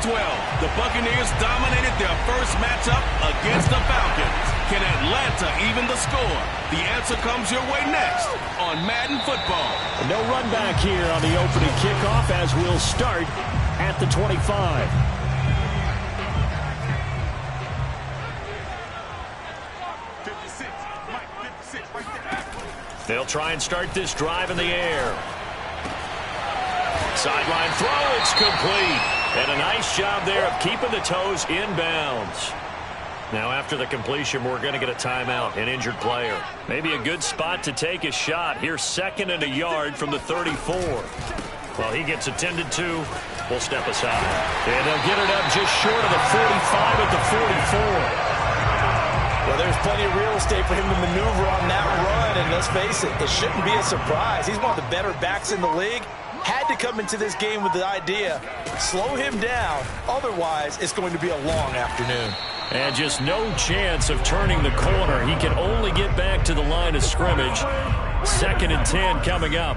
12, the Buccaneers dominated their first matchup against the Falcons. Can Atlanta even the score? The answer comes your way next on Madden Football. No run back here on the opening kickoff as we'll start at the 25. They'll try and start this drive in the air. Sideline throw, it's complete. And a nice job there of keeping the toes inbounds. Now after the completion, we're going to get a timeout, an injured player. Maybe a good spot to take a shot. Here's 2nd and a yard from the 34. Well, he gets attended to. We'll step aside. And they'll get it up just short of the 45 at the 44. Well, there's plenty of real estate for him to maneuver on that run, and let's face it, it shouldn't be a surprise. He's one of the better backs in the league. Had to come into this game with the idea, slow him down, otherwise it's going to be a long afternoon. And just no chance of turning the corner. He can only get back to the line of scrimmage. 2nd and 10 coming up.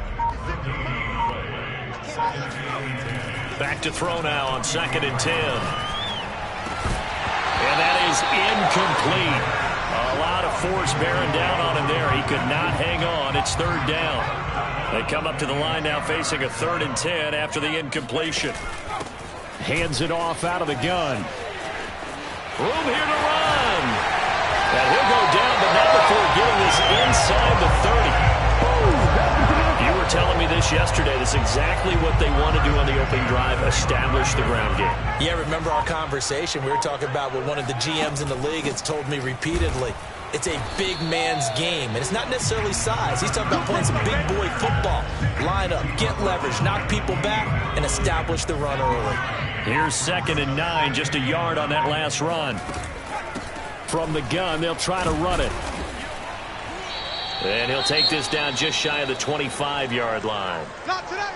Back to throw now on 2nd and 10. And that is incomplete. A lot of force bearing down on him there. He could not hang on. It's 3rd down. They come up to the line now facing a 3rd and 10 after the incompletion. Hands it off out of the gun. Room here to run. And he'll go down, but not before getting this inside the 30. You were telling me this yesterday. That's exactly what they want to do on the opening drive, establish the ground game. Yeah, remember our conversation? We were talking about what one of the GMs in the league has told me repeatedly. It's a big man's game, and it's not necessarily size. He's talking about playing some big boy football. Line up, get leverage, knock people back, and establish the run early. Here's 2nd and 9, just a yard on that last run. From the gun, they'll try to run it. And he'll take this down just shy of the 25-yard line.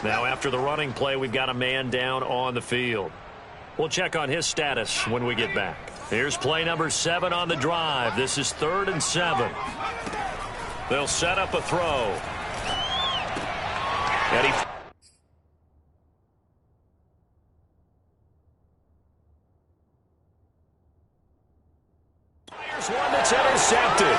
Now after the running play, we've got a man down on the field. We'll check on his status when we get back. Here's play number 7 on the drive. This is 3rd and 7. They'll set up a throw. And he... Here's one that's intercepted.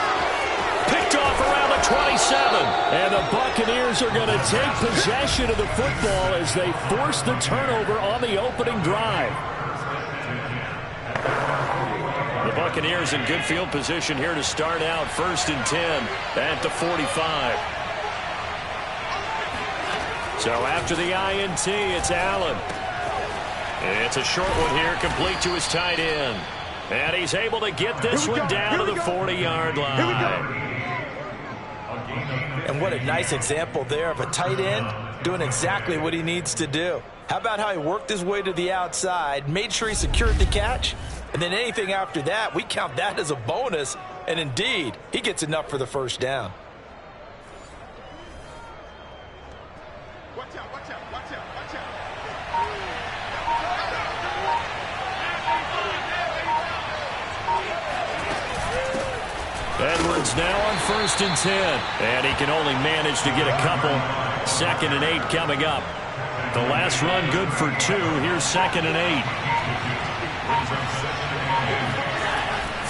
Picked off around the 27. And the Buccaneers are going to take possession of the football as they force the turnover on the opening drive. The Buccaneers in good field position here to start out. 1st and 10 at the 45. So after the INT, it's Allen. And it's a short one here, complete to his tight end. And he's able to get this one down to the 40-yard line. And what a nice example there of a tight end doing exactly what he needs to do. How about how he worked his way to the outside, made sure he secured the catch, and then anything after that, we count that as a bonus. And indeed, he gets enough for the 1st down. Watch out, watch out, watch out, watch out. Edwards now on 1st and 10. And he can only manage to get a couple. 2nd and 8 coming up. The last run good for 2. Here's 2nd and 8.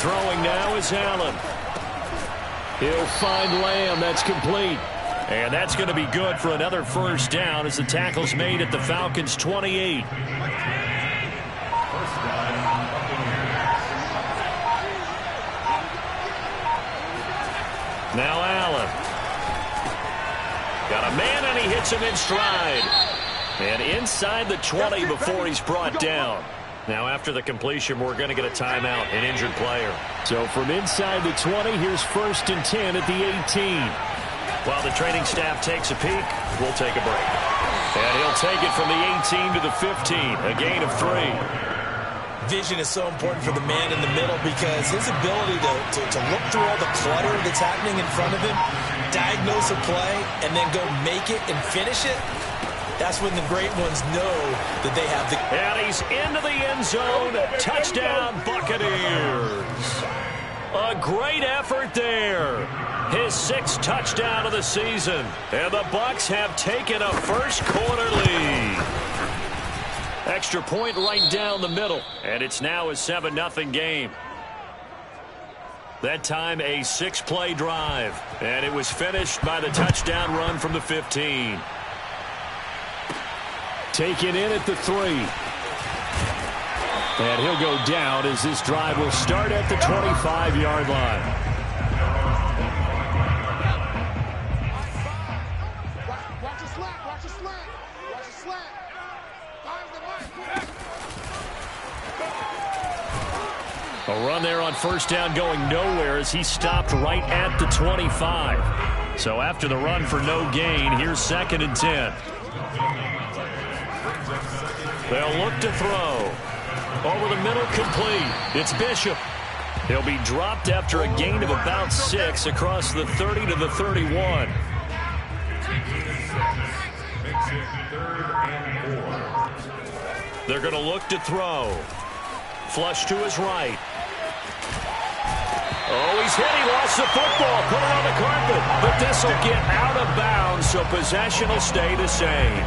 Throwing now is Allen. He'll find Lamb. That's complete. And that's going to be good for another 1st down as the tackle's made at the Falcons' 28. Now Allen. Got a man, and he hits him in stride. And inside the 20 before he's brought down. Now after the completion, we're going to get a timeout, an injured player. So from inside the 20, here's 1st and 10 at the 18. While the training staff takes a peek, we'll take a break. And he'll take it from the 18 to the 15, a gain of 3. Vision is so important for the man in the middle because his ability to look through all the clutter that's happening in front of him, diagnose a play, and then go make it and finish it, that's when the great ones know that they have the... And he's into the end zone. Touchdown, Buccaneers. A great effort there. His 6th touchdown of the season. And the Bucs have taken a first quarter lead. Extra point right down the middle. And it's now a 7-0 game. That time a 6-play drive. And it was finished by the touchdown run from the 15. Taken in at the 3. And he'll go down as this drive will start at the 25-yard line. Watch the slant. Watch the slant. Watch the slant. Find the line. A run there on first down going nowhere as he stopped right at the 25. So after the run for no gain, here's 2nd and 10. They'll look to throw. Over the middle, complete. It's Bishop. He'll be dropped after a gain of about 6 across the 30 to the 31. They're going to look to throw. Flush to his right. Oh, he's hit. He lost the football. Put it on the carpet. But this will get out of bounds, so possession will stay the same.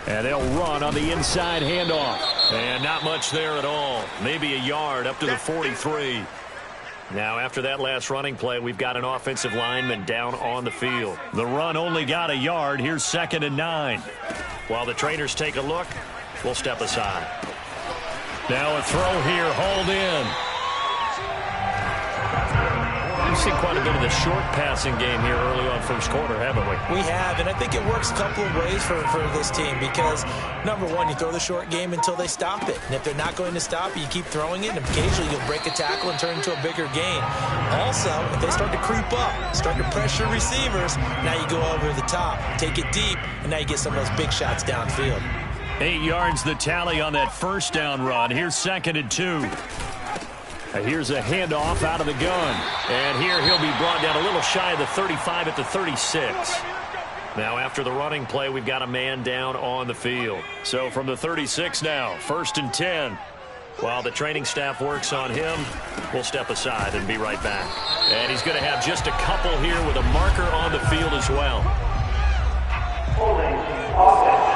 And they'll run on the inside handoff. And not much there at all. Maybe a yard up to the 43. Now, after that last running play, we've got an offensive lineman down on the field. The run only got a yard. Here's 2nd and 9. While the trainers take a look, we'll step aside. Now a throw here, hauled in. We've seen quite a bit of the short passing game here early on first quarter, haven't we? We have, and I think it works a couple of ways for this team because, number one, you throw the short game until they stop it. And if they're not going to stop it, you keep throwing it, and occasionally you'll break a tackle and turn it into a bigger gain. Also, if they start to creep up, start to pressure receivers, now you go over the top, take it deep, and now you get some of those big shots downfield. 8 yards the tally on that first down run. Here's 2nd and 2. Here's a handoff out of the gun. And here he'll be brought down a little shy of the 35 at the 36. Now after the running play, we've got a man down on the field. So from the 36 now, 1st and 10. While the training staff works on him, we'll step aside and be right back. And he's going to have just a couple here with a marker on the field as well. Holding offense.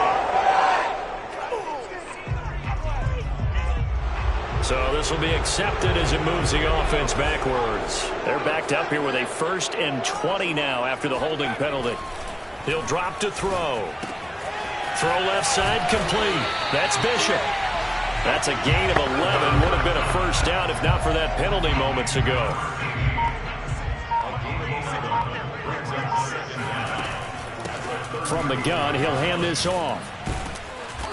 So this will be accepted as it moves the offense backwards. They're backed up here with a 1st and 20 now after the holding penalty. He'll drop to throw. Throw left side complete. That's Bishop. That's a gain of 11. Would have been a first down if not for that penalty moments ago. From the gun, he'll hand this off.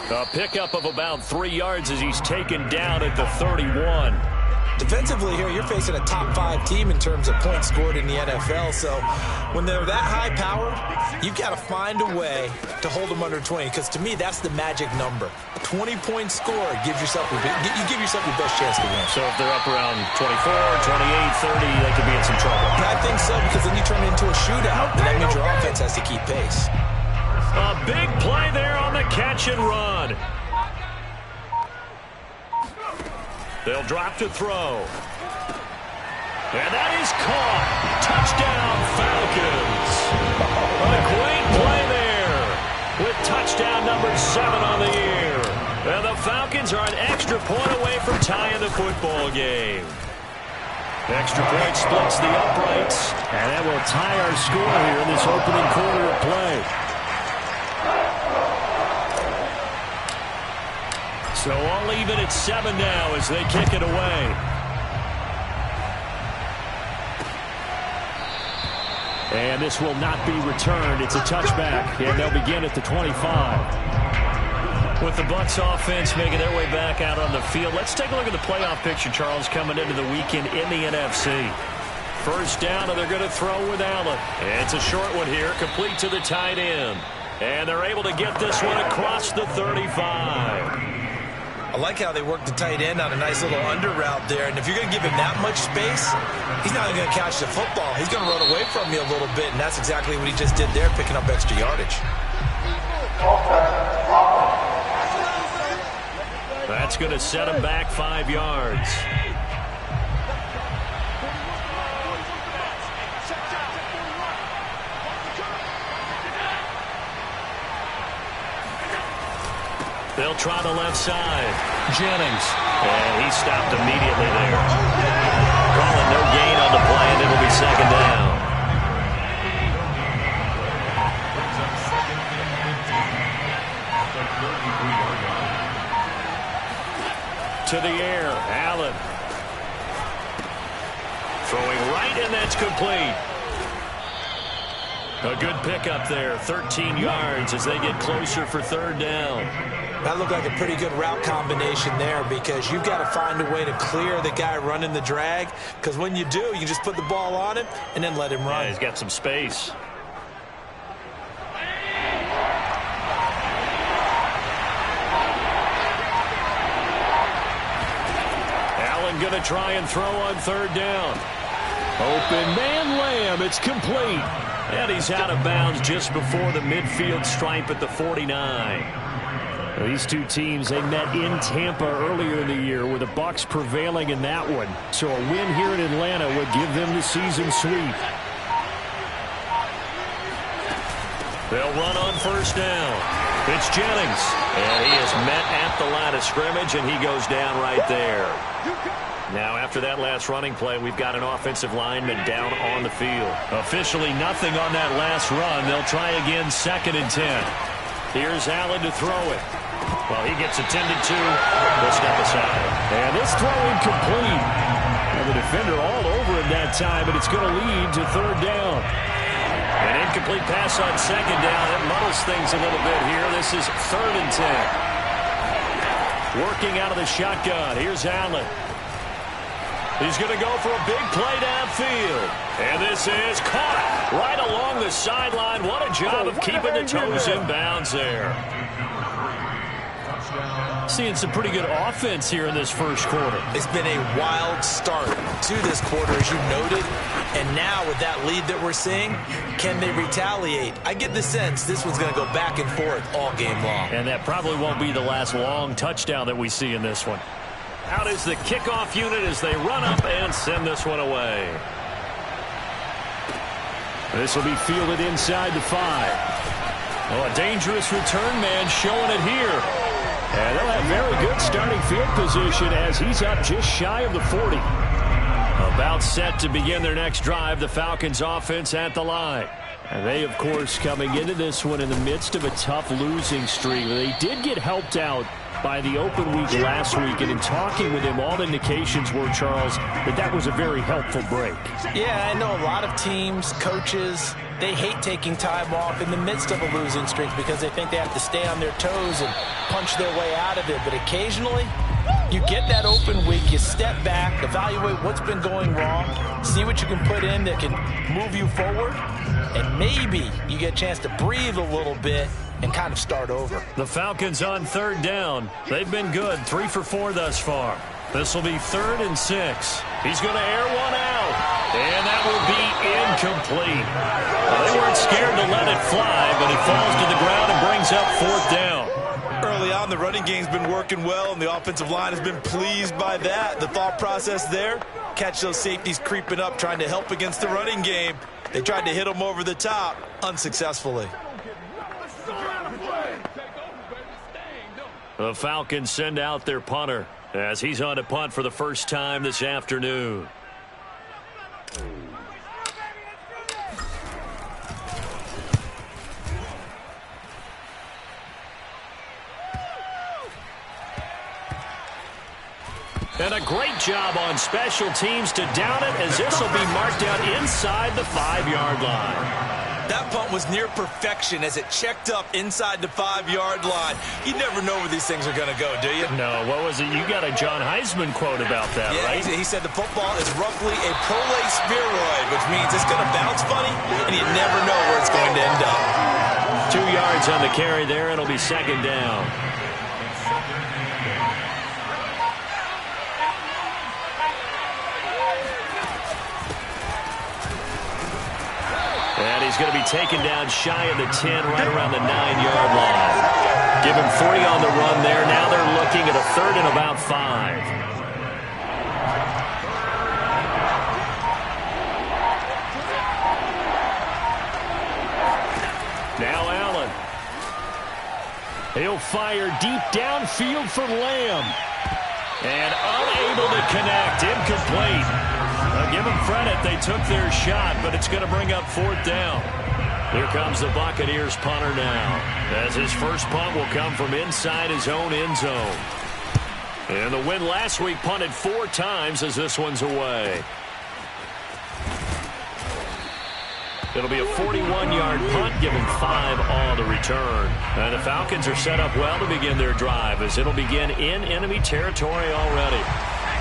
A pickup of about 3 yards as he's taken down at the 31. Defensively here, you're facing a top 5 team in terms of points scored in the NFL. So when they're that high powered, you've got to find a way to hold them under 20. Because to me, that's the magic number. 20-point score gives yourself you give yourself your best chance to win. So if they're up around 24, 28, 30, they could be in some trouble. I think so, because then you turn it into a shootout, and that means your offense has to keep pace. A big play there on the catch and run. They'll drop to throw. And that is caught. Touchdown, Falcons. A great play there with touchdown number 7 on the year. And the Falcons are an extra point away from tying the football game. Extra point splits the uprights. And that will tie our score here in this opening quarter of play. So all even at 7 now as they kick it away. And this will not be returned. It's a touchback, and they'll begin at the 25. With the Bucs offense making their way back out on the field, let's take a look at the playoff picture, Charles, coming into the weekend in the NFC. First down, and they're going to throw with Allen. And it's a short one here, complete to the tight end. And they're able to get this one across the 35. I like how they work the tight end on a nice little under route there. And if you're going to give him that much space, he's not going to catch the football. He's going to run away from you a little bit, and that's exactly what he just did there, picking up extra yardage. That's going to set him back 5 yards. They'll try the left side. Jennings. And he stopped immediately there. Calling no gain on the play, and it'll be second down. To the air, Allen. Throwing right, and that's complete. A good pickup there, 13 yards as they get closer for third down. That looked like a pretty good route combination there because you've got to find a way to clear the guy running the drag, because when you do, you just put the ball on him and then let him run. Yeah, he's got some space. Allen going to try and throw on third down. Open man Lamb. It's complete. And he's out of bounds just before the midfield stripe at the 49. These two teams, they met in Tampa earlier in the year with the Bucs prevailing in that one. So a win here in Atlanta would give them the season sweep. They'll run on first down. It's Jennings. And he is met at the line of scrimmage, and he goes down right there. Now, after that last running play, we've got an offensive lineman down on the field. Officially nothing on that last run. They'll try again, 2nd and 10. Here's Allen to throw it. Well, he gets attended to. They'll step aside. And this throw incomplete. And the defender all over him that time, but it's going to lead to third down. An incomplete pass on second down. That muddles things a little bit here. This is 3rd and 10. Working out of the shotgun. Here's Allen. He's going to go for a big play downfield. And this is caught right along the sideline. What a job of keeping the toes in bounds there. Seeing some pretty good offense here in this first quarter. It's been a wild start to this quarter, as you noted. And now with that lead that we're seeing, can they retaliate? I get the sense this one's going to go back and forth all game long. And that probably won't be the last long touchdown that we see in this one. Out is the kickoff unit as they run up and send this one away. This will be fielded inside the 5. Oh, a dangerous return man showing it here. And they'll have very good starting field position as he's up just shy of the 40. About set to begin their next drive, the Falcons offense at the line. And they, of course, coming into this one in the midst of a tough losing streak. They did get helped out by the open week last week, and in talking with him, all indications were, Charles, that was a very helpful break. Yeah, I know a lot of teams, coaches, they hate taking time off in the midst of a losing streak because they think they have to stay on their toes and punch their way out of it. But occasionally, you get that open week, you step back, evaluate what's been going wrong, see what you can put in that can move you forward, and maybe you get a chance to breathe a little bit and kind of start over. The Falcons on third down. They've been good, 3 for 4 thus far. This will be 3rd and 6. He's going to air one out, and that will be incomplete. Well, they weren't scared to let it fly, but he falls to the ground and brings up 4th down. Early on, the running game's been working well, and the offensive line has been pleased by that. The thought process there, catch those safeties creeping up, trying to help against the running game. They tried to hit them over the top, unsuccessfully. The Falcons send out their punter as he's on to punt for the first time this afternoon. And a great job on special teams to down it, as this will be marked out inside the 5-yard line. That punt was near perfection as it checked up inside the 5-yard line. You never know where these things are going to go, do you? No, what was it? You got a John Heisman quote about that, right? He said the football is roughly a prolate spheroid, which means it's going to bounce funny, and you never know where it's going to end up. 2 yards on the carry there, and it'll be second down. And he's going to be taken down shy of the 10, right around the 9-yard line. Give him 40 on the run there. Now they're looking at a 3rd and about 5. Now Allen. He'll fire deep downfield for Lamb. And unable to connect. Incomplete. Now give them credit. They took their shot, but it's going to bring up 4th down. Here comes the Buccaneers punter now, as his first punt will come from inside his own end zone. And the win last week punted 4 times as this one's away. It'll be a 41-yard punt, giving 5 on the return. And the Falcons are set up well to begin their drive, as it'll begin in enemy territory already.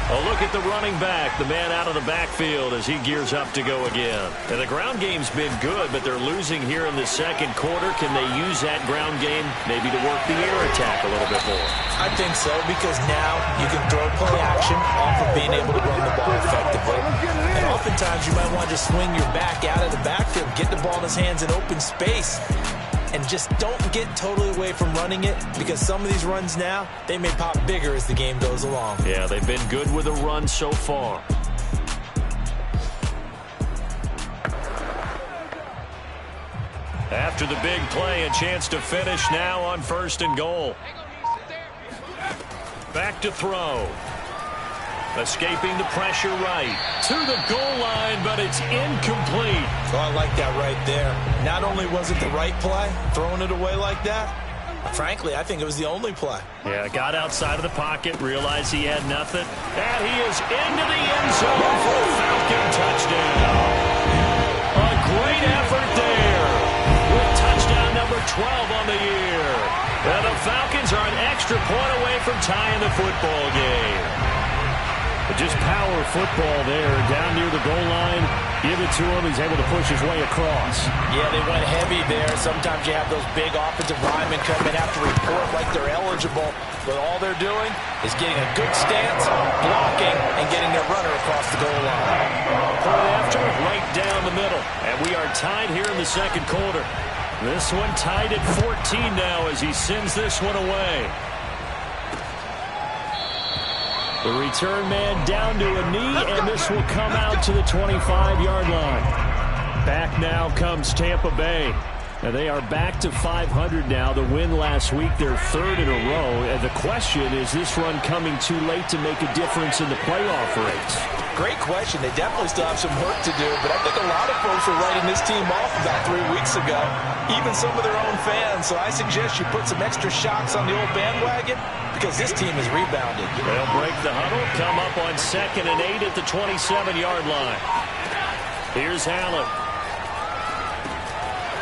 A look at the running back, the man out of the backfield as he gears up to go again. And the ground game's been good, but they're losing here in the second quarter. Can they use that ground game maybe to work the air attack a little bit more? I think so, because now you can throw play action off of being able to run the ball effectively. And oftentimes you might want to just swing your back out of the backfield, get the ball in his hands in open space, and just don't get totally away from running it, because some of these runs now, they may pop bigger as the game goes along. Yeah, they've been good with a run so far. After the big play, a chance to finish now on 1st and goal. Back to throw. Escaping the pressure right. To the goal line, but it's incomplete. Oh, I like that right there. Not only was it the right play, throwing it away like that, frankly, I think it was the only play. Yeah, got outside of the pocket, realized he had nothing, and he is into the end zone for a Falcon touchdown. A great effort there, with touchdown number 12 on the year. And the Falcons are an extra point away from tying the football game. But just power football there, down near the goal line. Give it to him. He's able to push his way across. Yeah, they went heavy there. Sometimes you have those big offensive linemen come in, have to report like they're eligible. But all they're doing is getting a good stance, blocking, and getting their runner across the goal line. Point after, right down the middle. And we are tied here in the second quarter. This one tied at 14 now as he sends this one away. The return man down to a knee, and this will come out to the 25-yard line. Back now comes Tampa Bay. And they are back to 500 now. The win last week, their 3rd in a row. And the question, is this run coming too late to make a difference in the playoff race? Great question. They definitely still have some work to do, but I think a lot of folks were writing this team off about 3 weeks ago, even some of their own fans. So I suggest you put some extra shots on the old bandwagon, because this team has rebounded. They'll break the huddle, come up on 2nd and 8 at the 27-yard line. Here's Allen.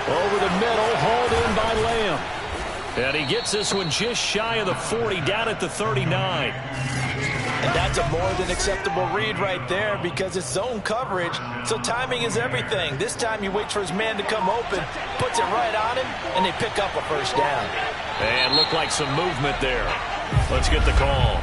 Over the middle, hauled in by Lamb. And he gets this one just shy of the 40, down at the 39. And that's a more than acceptable read right there, because it's zone coverage, so timing is everything. This time he waits for his man to come open, puts it right on him, and they pick up a 1st down. And looked like some movement there. Let's get the call.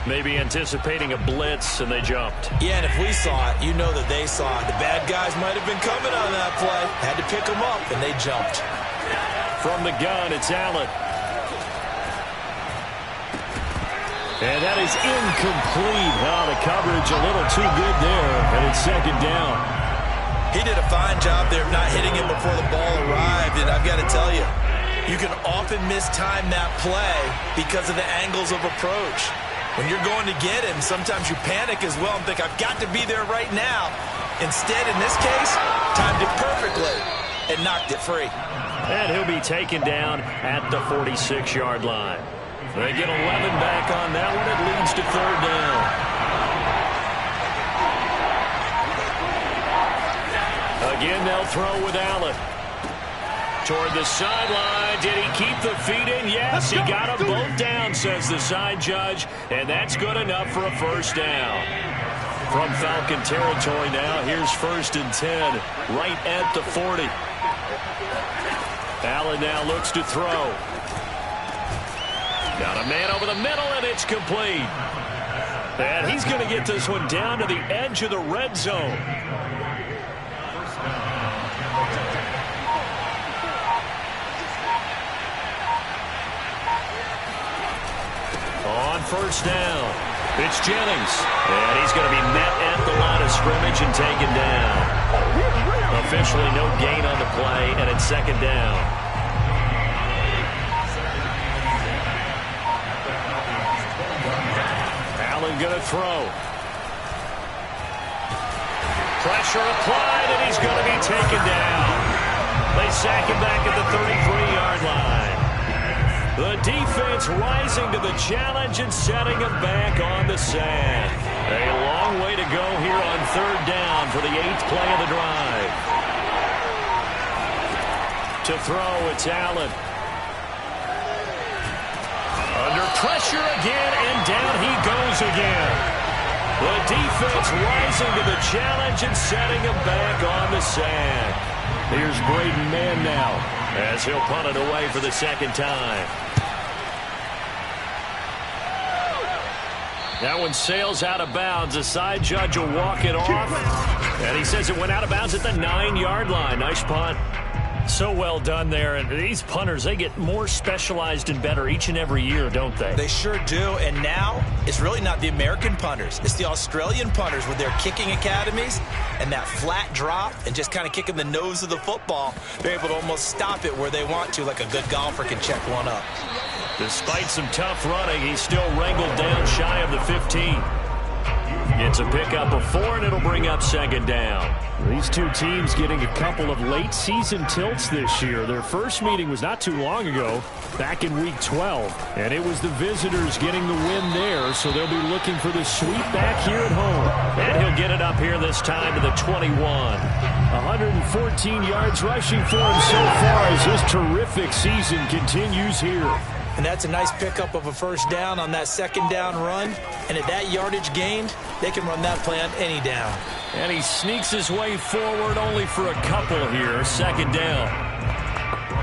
Maybe anticipating a blitz, and they jumped. Yeah, and if we saw it, you know that they saw it. The bad guys might have been coming on that play. Had to pick them up, and they jumped. From the gun, it's Allen. And that is incomplete. Oh, the coverage a little too good there, and it's 2nd down. He did a fine job there of not hitting him before the ball arrived, and I've got to tell you, you can often mistime that play because of the angles of approach. When you're going to get him, sometimes you panic as well and think, I've got to be there right now. Instead, in this case, timed it perfectly and knocked it free. And he'll be taken down at the 46-yard line. They get 11 back on that one. It leads to 3rd down. Again, they'll throw with Allen. Toward the sideline. Did he keep the feet in? Yes, he got them both down, says the side judge. And that's good enough for a 1st down. From Falcon territory now, here's 1st and 10, right at the 40. Allen now looks to throw. Got a man over the middle, and it's complete. And he's going to get this one down to the edge of the red zone. On 1st down, it's Jennings. And he's going to be met at the line of scrimmage and taken down. A Officially no gain on the play, and it's second down. Allen going to throw. Pressure applied, and he's going to be taken down. They sack him back at the 33-yard line. The defense rising to the challenge and setting him back on the sack. A long way to go here on third down for the 8th play of the drive. To throw, it's Allen. Under pressure again, and down he goes again. The defense rising to the challenge and setting him back on the sack. Here's Braden Mann now, as he'll punt it away for the second time. That one sails out of bounds. The side judge will walk it off. And he says it went out of bounds at the 9-yard line. Nice punt. So well done there. And these punters, they get more specialized and better each and every year, don't they? They sure do. And now it's really not the American punters. It's the Australian punters with their kicking academies and that flat drop and just kind of kicking the nose of the football. They're able to almost stop it where they want to, like a good golfer can check one up. Despite some tough running, he's still wrangled down shy of the 15. Gets a pickup of 4, and it'll bring up second down. These two teams getting a couple of late-season tilts this year. Their first meeting was not too long ago, back in Week 12. And it was the visitors getting the win there, so they'll be looking for the sweep back here at home. And he'll get it up here this time to the 21. 114 yards rushing for him so far as his terrific season continues here. And that's a nice pickup of a first down on that second down run. And at that yardage gained, they can run that play on any down. And he sneaks his way forward only for a couple here. Second down.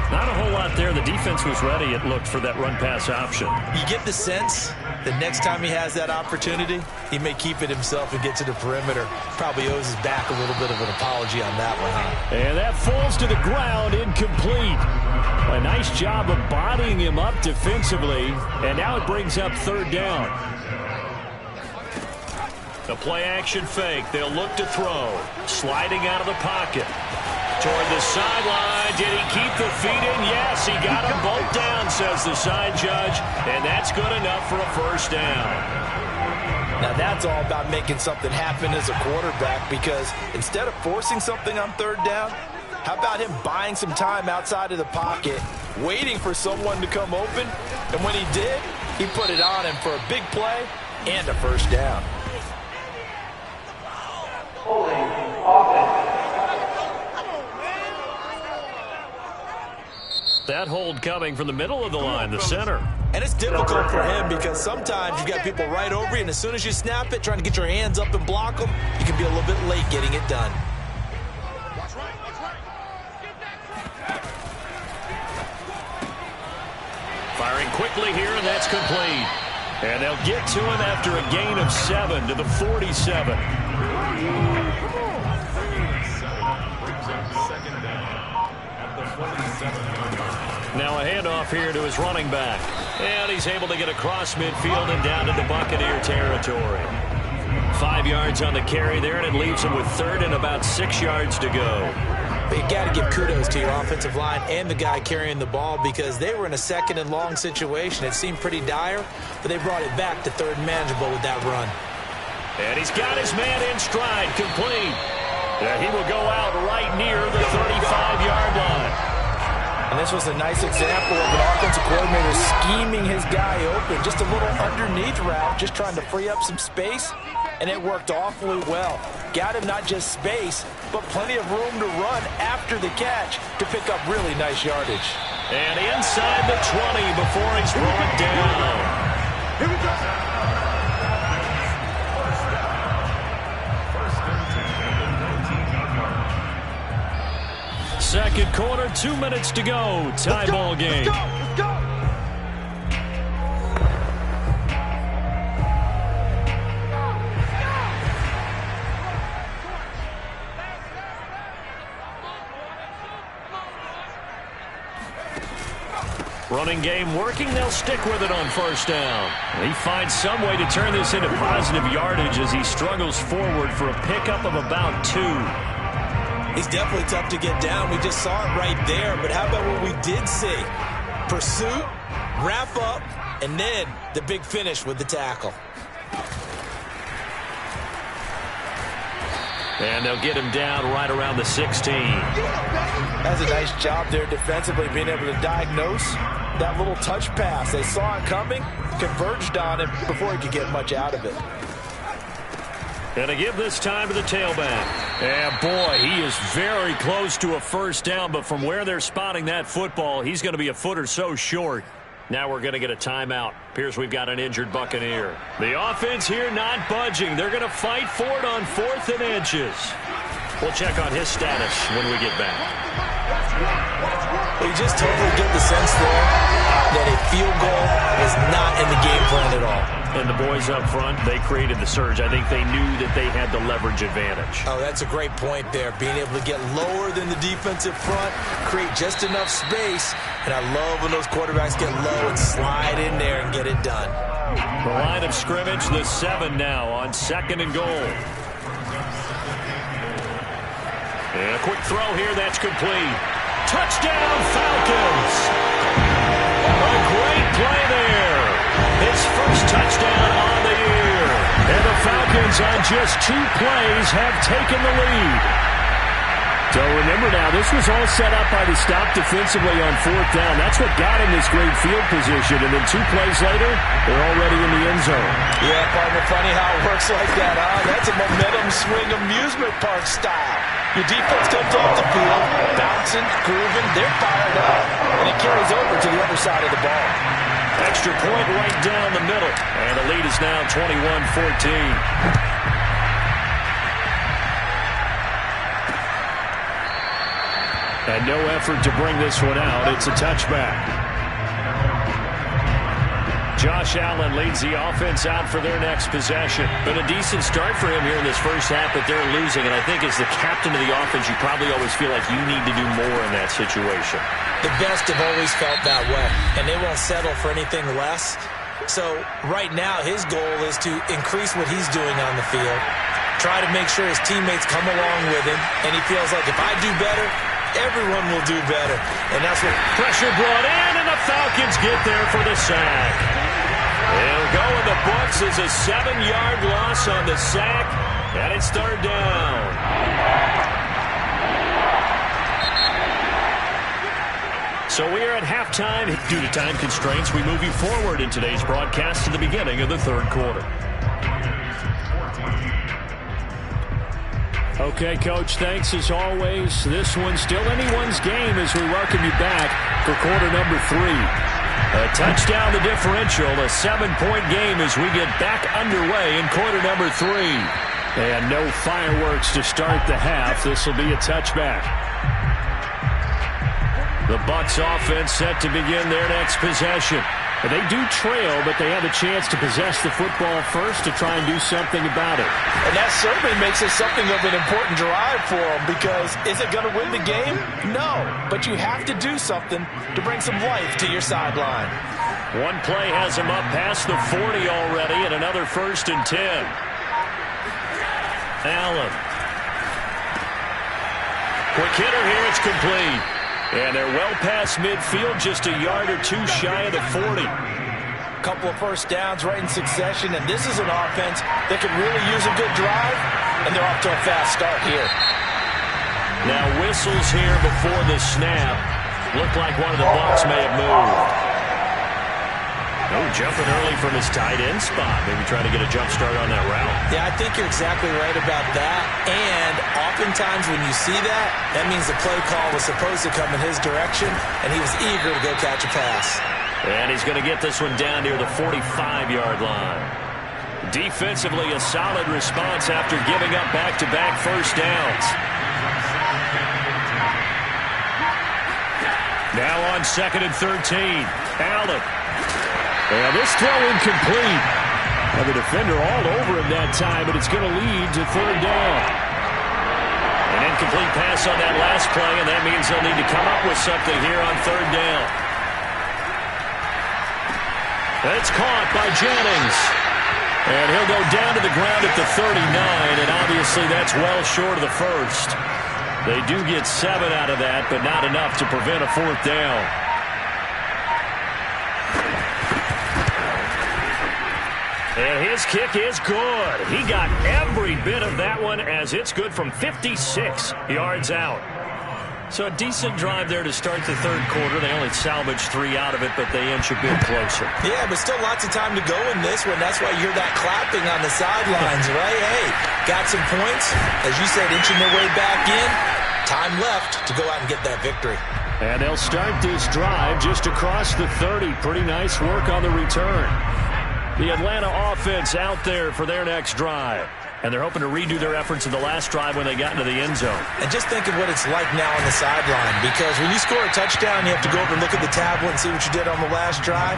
Not a whole lot there. The defense was ready, it looked, for that run-pass option. You get the sense that next time he has that opportunity, he may keep it himself and get to the perimeter. Probably owes his back a little bit of an apology on that one, huh? And that falls to the ground, incomplete. A nice job of bodying him up defensively, and now it brings up third down. The play-action fake. They'll look to throw. Sliding out of the pocket. Toward the sideline. Did he keep the feet in? Yes, he got them both down, says the side judge. And that's good enough for a first down. Now that's all about making something happen as a quarterback, because instead of forcing something on third down, how about him buying some time outside of the pocket, waiting for someone to come open, and when he did, he put it on him for a big play and a first down. Holding offense. That hold coming from the middle of the line, the center. And it's difficult for him because sometimes you've got people right over you, and as soon as you snap it, trying to get your hands up and block them, you can be a little bit late getting it done. Firing quickly here, and that's complete. And they'll get to him after a gain of 7 to the 47. Now a handoff here to his running back. And he's able to get across midfield and down into Buccaneer territory. 5 yards on the carry there, and it leaves him with third and about 6 yards to go. But you got to give kudos to your offensive line and the guy carrying the ball, because they were in a second and long situation. It seemed pretty dire, but they brought it back to third and manageable with that run. And he's got his man in stride, complete. And he will go out right near the 35-yard line. And this was a nice example of an offensive coordinator scheming his guy open. Just a little underneath route, just trying to free up some space, and it worked awfully well. Got him not just space, but plenty of room to run after the catch to pick up really nice yardage. And inside the 20 before he's brought down. Here we go. Second quarter, 2 minutes to go. Tie ball game. Let's go. Running game working. They'll stick with it on first down. He finds some way to turn this into positive yardage as he struggles forward for a pickup of about 2. He's definitely tough to get down. We just saw it right there. But how about what we did see? Pursuit, wrap up, and then the big finish with the tackle. And they'll get him down right around the 16. That's a nice job there defensively, being able to diagnose that little touch pass. They saw it coming, converged on him before he could get much out of it. And to give this time to the tailback. And boy, he is very close to a first down, but from where they're spotting that football, he's going to be a foot or so short. Now we're going to get a timeout. Appears we've got an injured Buccaneer. The offense here not budging. They're going to fight for it on 4th and inches. We'll check on his status when we get back. You just totally get the sense there that a field goal is not in the game plan at all. And the boys up front, they created the surge. I think they knew that they had the leverage advantage. Oh, that's a great point there. Being able to get lower than the defensive front, create just enough space. And I love when those quarterbacks get low and slide in there and get it done. The line of scrimmage, the 7 now on 2nd and goal. And a quick throw here, that's complete. Touchdown, Falcons! A great play there. His first touchdown on the year. And the Falcons on just 2 plays have taken the lead. So remember now, this was all set up by the stop defensively on 4th down. That's what got him this great field position. And then 2 plays later, they're already in the end zone. Yeah, partner, funny how it works like that, huh? That's a momentum swing amusement park style. Your defense comes off the field, bouncing, grooving, they're fired up. And it carries over to the other side of the ball. Extra point right down the middle. And the lead is now 21-14. And no effort to bring this one out. It's a touchback. Josh Allen leads the offense out for their next possession. Been a decent start for him here in this first half, but they're losing. And I think as the captain of the offense, you probably always feel like you need to do more in that situation. The best have always felt that way, and they won't settle for anything less. So right now, his goal is to increase what he's doing on the field, try to make sure his teammates come along with him, and he feels like if I do better, everyone will do better. And that's what pressure brought in, and the Falcons get there for the sack. It'll go in the books as a 7-yard loss on the sack, and it's 3rd down. So we are at halftime. Due to time constraints, we move you forward in today's broadcast to the beginning of the 3rd quarter. Okay, Coach, thanks as always. This one's still anyone's game as we welcome you back for quarter number 3. A touchdown the differential, a 7-point game as we get back underway in quarter number 3. And no fireworks to start the half. This will be a touchback. The Bucs offense set to begin their next possession. And they do trail, but they have a chance to possess the football first to try and do something about it. And that certainly makes it something of an important drive for them, because is it going to win the game? No, but you have to do something to bring some life to your sideline. One play has him up past the 40 already, and another 1st and 10. Allen. Quick hitter here, it's complete. And they're well past midfield, just a yard or 2 shy of the 40. Couple of first downs right in succession, and this is an offense that could really use a good drive, and they're off to a fast start here. Now whistles here before the snap. Looked like one of the Bucs may have moved. Oh, jumping early from his tight end spot. Maybe trying to get a jump start on that route. Yeah, I think you're exactly right about that. And oftentimes when you see that, that means the play call was supposed to come in his direction, and he was eager to go catch a pass. And he's going to get this one down near the 45-yard line. Defensively, a solid response after giving up back-to-back first downs. Now on 2nd and 13. Allen. Well, this throw incomplete. And the defender all over him that time, but it's going to lead to 3rd down. An incomplete pass on that last play, and that means they'll need to come up with something here on 3rd down. That's caught by Jennings. And he'll go down to the ground at the 39, and obviously that's well short of the first. They do get 7 out of that, but not enough to prevent a 4th down. And his kick is good. He got every bit of that one as it's good from 56 yards out. So a decent drive there to start the 3rd quarter. They only salvaged 3 out of it, but they inch a bit closer. Yeah, but still lots of time to go in this one. That's why you hear that clapping on the sidelines, right? Hey, got some points. As you said, inching their way back in. Time left to go out and get that victory. And they'll start this drive just across the 30. Pretty nice work on the return. The Atlanta offense out there for their next drive. And they're hoping to redo their efforts in the last drive when they got into the end zone. And just think of what it's like now on the sideline. Because when you score a touchdown, you have to go over and look at the tablet and see what you did on the last drive.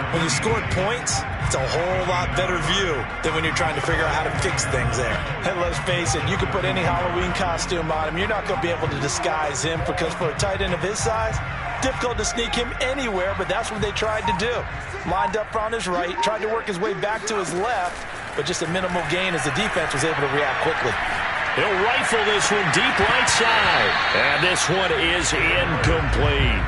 When you scored points, it's a whole lot better view than when you're trying to figure out how to fix things there. And let's face it, you can put any Halloween costume on him. You're not going to be able to disguise him because for a tight end of his size, difficult to sneak him anywhere, but that's what they tried to do. Lined up on his right, tried to work his way back to his left, but just a minimal gain as the defense was able to react quickly. He'll rifle this one deep right side. And this one is incomplete.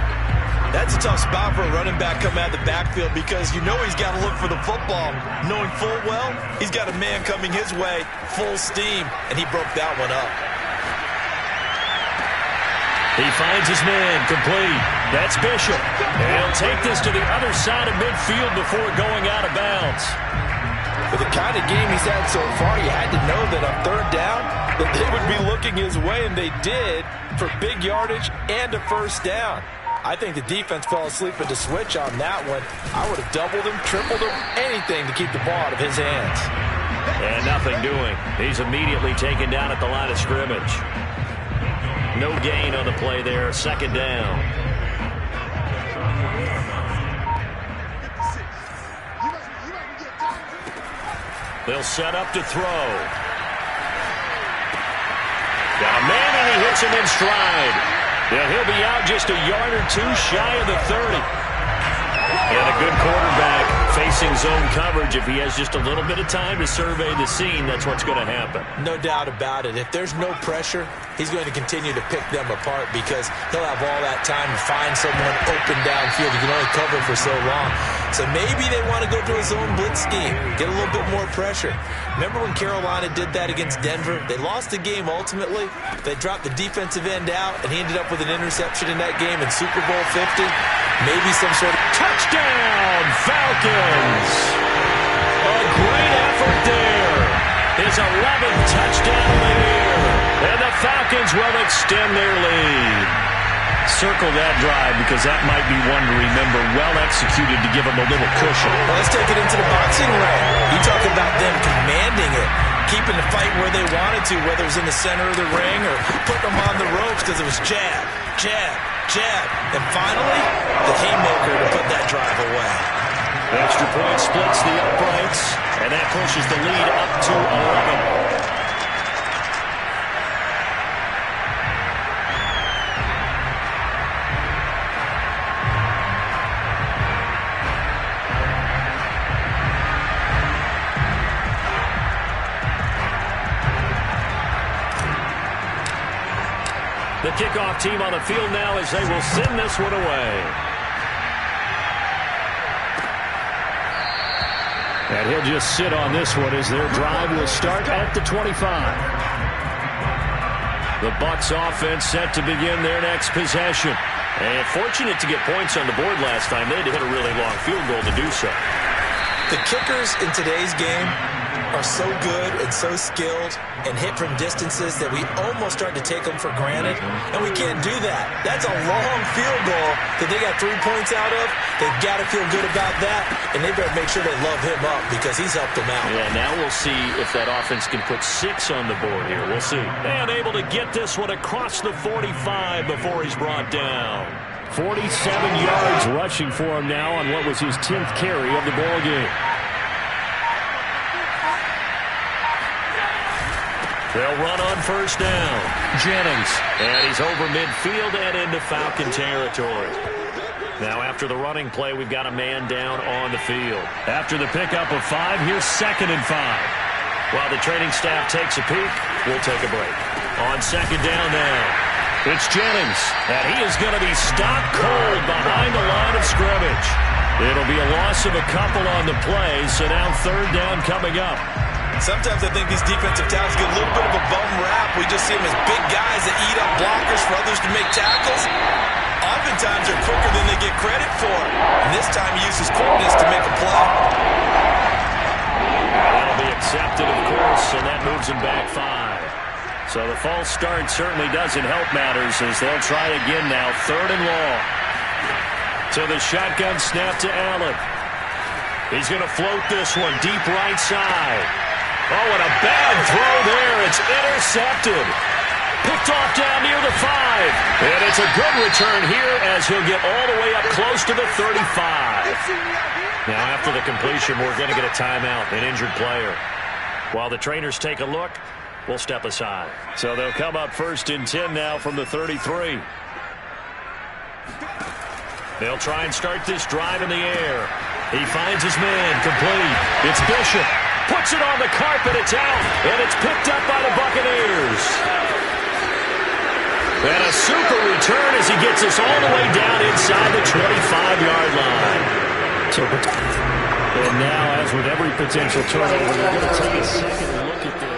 That's a tough spot for a running back coming out of the backfield because you know he's got to look for the football. Knowing full well, he's got a man coming his way, full steam, and he broke that one up. He finds his man complete. That's Bishop. And he'll take this to the other side of midfield before going out of bounds. For the kind of game he's had so far, you had to know that on 3rd down, that they would be looking his way, and they did, for big yardage and a 1st down. I think the defense fell asleep at the switch on that one. I would have doubled him, tripled him, anything to keep the ball out of his hands. And nothing doing. He's immediately taken down at the line of scrimmage. No gain on the play there. 2nd down. They'll set up to throw. Got a man and he hits him in stride. Yeah, he'll be out just a yard or 2 shy of the 30. And a good quarterback facing zone coverage. If he has just a little bit of time to survey the scene, that's what's going to happen. No doubt about it. If there's no pressure, he's going to continue to pick them apart because he'll have all that time to find someone open downfield. He can only cover for so long. So maybe they want to go to a zone blitz scheme, get a little bit more pressure. Remember when Carolina did that against Denver? They lost the game ultimately. They dropped the defensive end out, and he ended up with an interception in that game in Super Bowl 50. Maybe some sort of touchdown, Falcons. A great effort there. His 11th touchdown of the year. And the Falcons will extend their lead. Circle that drive because that might be one to remember. Well executed to give them a little cushion. Well, let's take it into the boxing ring. You talk about them commanding it, keeping the fight where they wanted to, whether it was in the center of the ring or putting them on the ropes because it was jab, jab, jab. And finally, the haymaker to put that drive away. The extra point splits the uprights, and that pushes the lead up to 11. The kickoff team on the field now as they will send this one away. And he'll just sit on this one as their drive will start at the 25. The Bucs offense set to begin their next possession. And fortunate to get points on the board last time. They had to hit a really long field goal to do so. The kickers in today's game are so good and so skilled and hit from distances that we almost start to take them for granted, and we can't do that. That's a long field goal that they got 3 points out of. They've got to feel good about that, and they better make sure they love him up because he's helped them out. Yeah, now we'll see if that offense can put 6 on the board here. We'll see. And able to get this one across the 45 before he's brought down. 47 yards rushing for him now on what was his 10th carry of the ball game. They'll run on 1st down. Jennings. And he's over midfield and into Falcon territory. Now after the running play, we've got a man down on the field. After the pickup of 5, here's 2nd and 5. While the training staff takes a peek, we'll take a break. On 2nd down now. It's Jennings, and he is going to be stopped cold behind the line of scrimmage. It'll be a loss of a couple on the play, so now third down coming up. Sometimes I think these defensive tackles get a little bit of a bum rap. We just see them as big guys that eat up blockers for others to make tackles. Oftentimes they're quicker than they get credit for. And this time he uses quickness to make a play. That'll be accepted, of course, and that moves him back 5. So the false start certainly doesn't help matters as they'll try again now, third and long. So the shotgun snap to Allen. He's going to float this one deep right side. Oh, and a bad throw there. It's intercepted. Picked off down near the 5. And it's a good return here as he'll get all the way up close to the 35. Now after the completion, we're going to get a timeout, an injured player. While the trainers take a look, we'll step aside. So they'll come up first and 10 now from the 33. They'll try and start this drive in the air. He finds his man, complete. It's Bishop. Puts it on the carpet, it's out, and it's picked up by the Buccaneers. And a super return as he gets us all the way down inside the 25-yard line. And now, as with every potential turnover, they're going to take a second look at this.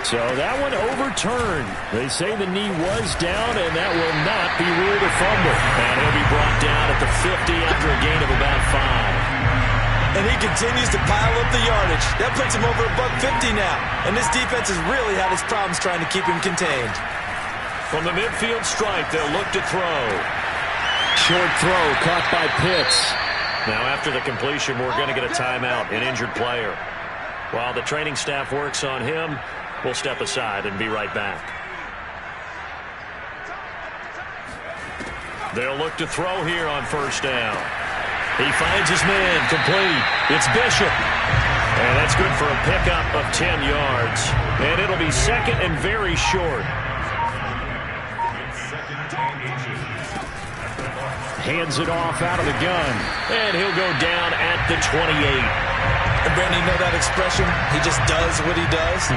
So that one overturned. They say the knee was down, and that will not be ruled a fumble. And he'll be brought down at the 50 after a gain of about 5. And he continues to pile up the yardage. That puts him over $150 now. And this defense has really had its problems trying to keep him contained. From the midfield stripe, they'll look to throw. Short throw caught by Pitts. Now after the completion, we're going to get a timeout, an injured player. While the training staff works on him, we'll step aside and be right back. They'll look to throw here on first down. He finds his man, complete. It's Bishop. And that's good for a pickup of 10 yards. And it'll be second and very short. Hands it off out of the gun. And he'll go down at the 28. And Brandon, you know that expression? He just does what he does.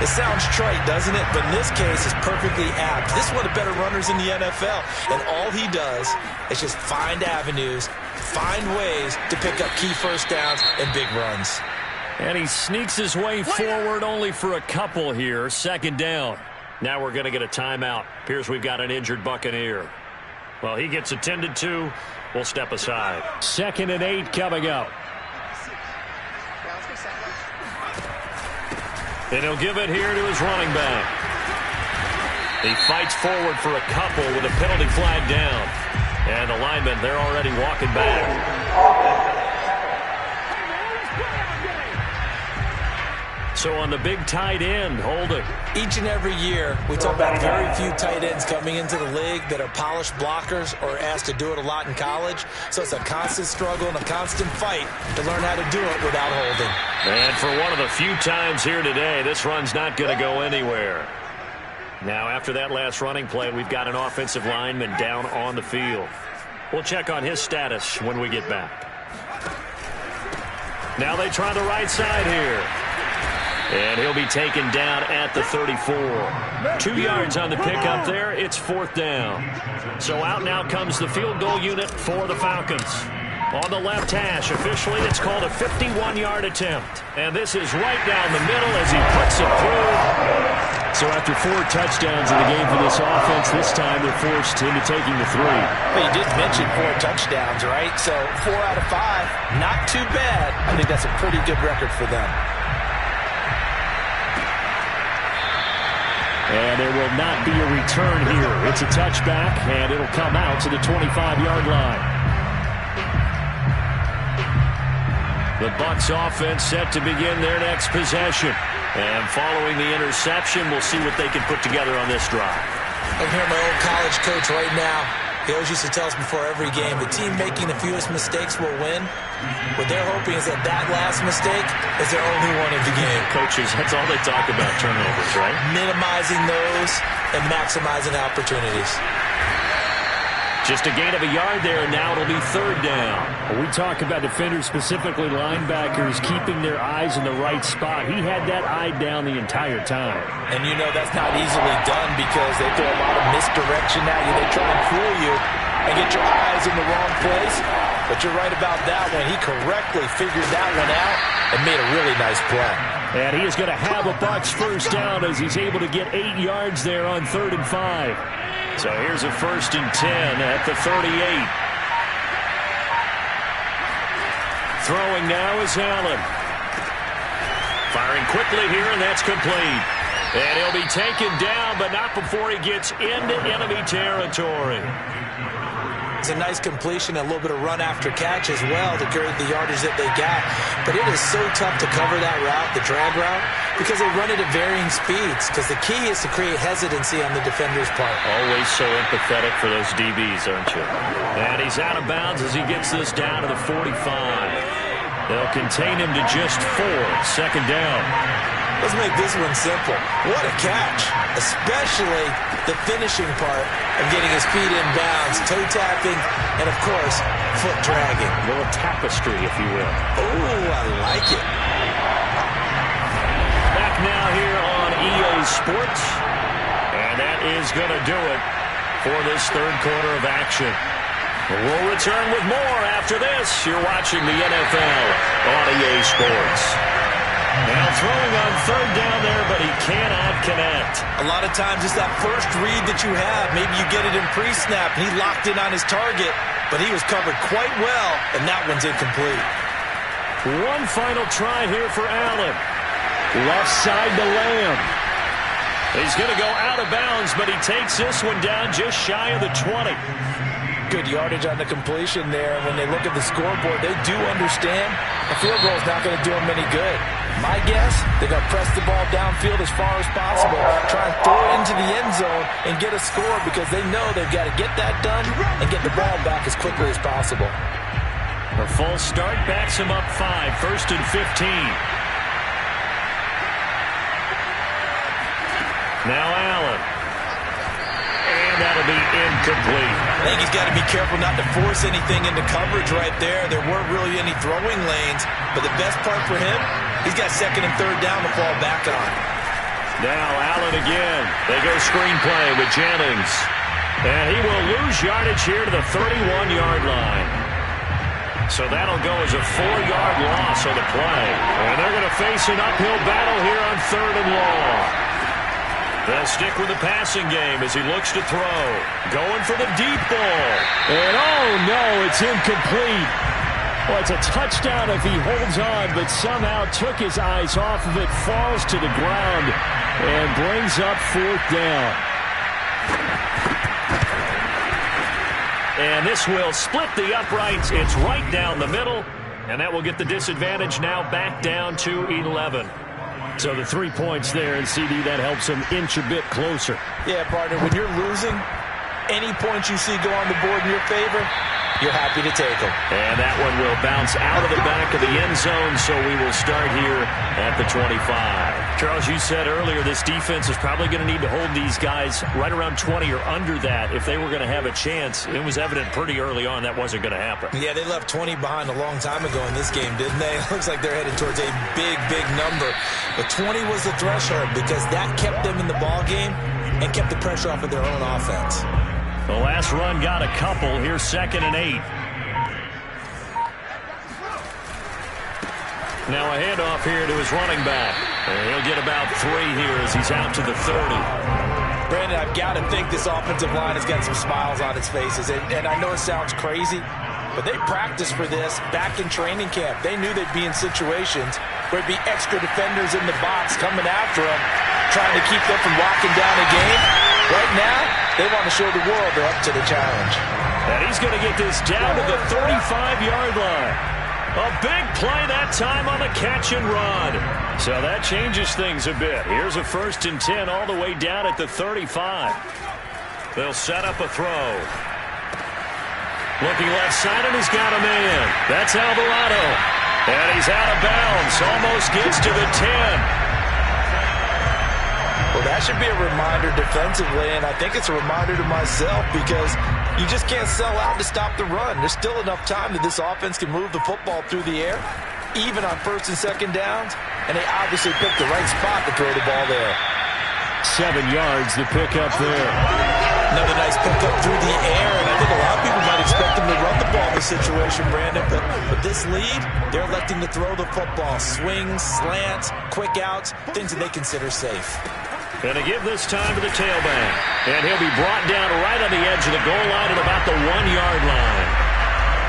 It sounds trite, doesn't it? But in this case, it's perfectly apt. This is one of the better runners in the NFL. And all he does is just find avenues, find ways to pick up key first downs and big runs. And he sneaks his way forward only for a couple here. Second down. Now we're going to get a timeout. Appears we've got an injured Buccaneer. Well, he gets attended to. We'll step aside. 2nd and 8 coming up. And he'll give it here to his running back. He fights forward for a couple with a penalty flag down. And the linemen, they're already walking back. So on the big tight end, hold it. Each and every year, we talk about very few tight ends coming into the league that are polished blockers or asked to do it a lot in college. So it's a constant struggle and a constant fight to learn how to do it without holding. And for one of the few times here today, this run's not going to go anywhere. Now, after that last running play, we've got an offensive lineman down on the field. We'll check on his status when we get back. Now they try the right side here. And he'll be taken down at the 34. 2 yards on the pickup there. It's 4th down. So out now comes the field goal unit for the Falcons. On the left hash, officially, it's called a 51-yard attempt. And this is right down the middle as he puts it through. So after 4 touchdowns in the game for this offense, this time they're forced into taking the 3. Well, you did mention 4 touchdowns, right? So 4 out of 5, not too bad. I think that's a pretty good record for them. And there will not be a return here. It's a touchback, and it'll come out to the 25-yard line. The Bucs offense set to begin their next possession. And following the interception, we'll see what they can put together on this drive. I'm hearing my old college coach right now. He always used to tell us before every game, the team making the fewest mistakes will win. What they're hoping is that that last mistake is their only one of the game. Coaches, that's all they talk about, turnovers, right? Minimizing those and maximizing opportunities. Just a gain of a yard there, and now it'll be third down. When we talk about defenders, specifically linebackers, keeping their eyes in the right spot. He had that eye down the entire time. And you know that's not easily done because they throw a lot of misdirection at you. They try and fool you and get your eyes in the wrong place. But you're right about that one. He correctly figured that one out and made a really nice play. And he is going to have a Bucs first down as he's able to get 8 yards there on 3rd and 5. So here's a 1st and 10 at the 38. Throwing now is Allen. Firing quickly here, and that's complete. And he'll be taken down, but not before he gets into enemy territory. It's a nice completion, a little bit of run after catch as well to carry the yardage that they got. But it is so tough to cover that route, the drag route, because they run it at varying speeds. Because the key is to create hesitancy on the defender's part. Always so empathetic for those DBs, aren't you? And he's out of bounds as he gets this down to the 45. They'll contain him to just 4. 2nd down. Let's make this one simple. What a catch, especially the finishing part of getting his feet in bounds, toe tapping, and of course, foot dragging. A little tapestry, if you will. Oh, I like it. Back now here on EA Sports, and that is going to do it for this 3rd quarter of action. We'll return with more after this. You're watching the NFL on EA Sports. Now throwing on 3rd down there, but he cannot connect. A lot of times it's that first read that you have. Maybe you get it in pre-snap, and he locked in on his target, but he was covered quite well, and that one's incomplete. One final try here for Allen. Left side to Lamb. He's going to go out of bounds, but he takes this one down just shy of the 20. Good yardage on the completion there. When they look at the scoreboard, they do understand a field goal is not going to do them any good. My guess, they're going to press the ball downfield as far as possible, try and throw it into the end zone and get a score because they know they've got to get that done and get the ball back as quickly as possible. A false start backs him up 5, 1st and 15. Now Allen. And that'll be incomplete. I think he's got to be careful not to force anything into coverage right there. There weren't really any throwing lanes, but the best part for him, he's got 2nd and 3rd down to fall back on. Now Allen again. They go screenplay with Jennings. And he will lose yardage here to the 31-yard line. So that'll go as a 4-yard loss on the play. And they're going to face an uphill battle here on 3rd and long. They'll stick with the passing game as he looks to throw. Going for the deep ball. And oh no, it's incomplete. Well, it's a touchdown if he holds on, but somehow took his eyes off of it, falls to the ground, and brings up 4th down. And this will split the uprights. It's right down the middle, and that will get the disadvantage now back down to 11. So the 3 points there, and CD, that helps him inch a bit closer. Yeah, partner, when you're losing, any points you see go on the board in your favor, you're happy to take them. And that one will bounce out of the back of the end zone, so we will start here at the 25. Charles, you said earlier this defense is probably going to need to hold these guys right around 20 or under that if they were going to have a chance. It was evident pretty early on that wasn't going to happen. Yeah, they left 20 behind a long time ago in this game, didn't they? It looks like they're headed towards a big, big number. But 20 was the threshold because that kept them in the ball game and kept the pressure off of their own offense. The last run got a couple. Here's 2nd and 8. Now a handoff here to his running back. And he'll get about 3 here as he's out to the 30. Brandon, I've got to think this offensive line has got some smiles on its faces. And I know it sounds crazy, but they practiced for this back in training camp. They knew they'd be in situations where there'd be extra defenders in the box coming after them, trying to keep them from locking down a game. Right now, they want to show the world they're up to the challenge. And he's going to get this down to the 35-yard line. A big play that time on the catch and run. So that changes things a bit. Here's a 1st and 10 all the way down at the 35. They'll set up a throw. Looking left side, and he's got a man. That's Alvarado. And he's out of bounds. Almost gets to the 10. Well, that should be a reminder defensively, and I think it's a reminder to myself because You just can't sell out to stop the run. There's still enough time that this offense can move the football through the air, even on first and second downs, and they obviously picked the right spot to throw the ball there. 7 yards to pick up there. Another nice pickup through the air, and I think a lot of people might expect him to run the ball in this situation, Brandon, but with this lead, they're electing to throw the football. Swings, slants, quick outs, things that they consider safe. Going to give this time to the tailback, and he'll be brought down right on the edge of the goal line at about the 1-yard line.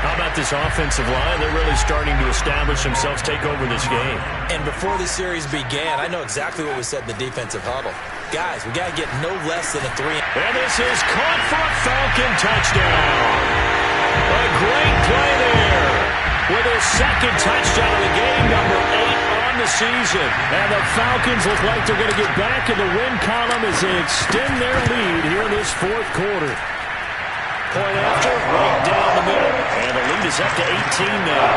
How about this offensive line? They're really starting to establish themselves, take over this game. And before the series began, I know exactly what we said in the defensive huddle. Guys, we got to get no less than a 3. And this is caught for a Falcon touchdown. A great play there with his second touchdown of the game, number 8 on the season. And the Falcons look like they're going to get back in the win column as they extend their lead here in this fourth quarter. Point after, right down the middle. And the lead is up to 18 now.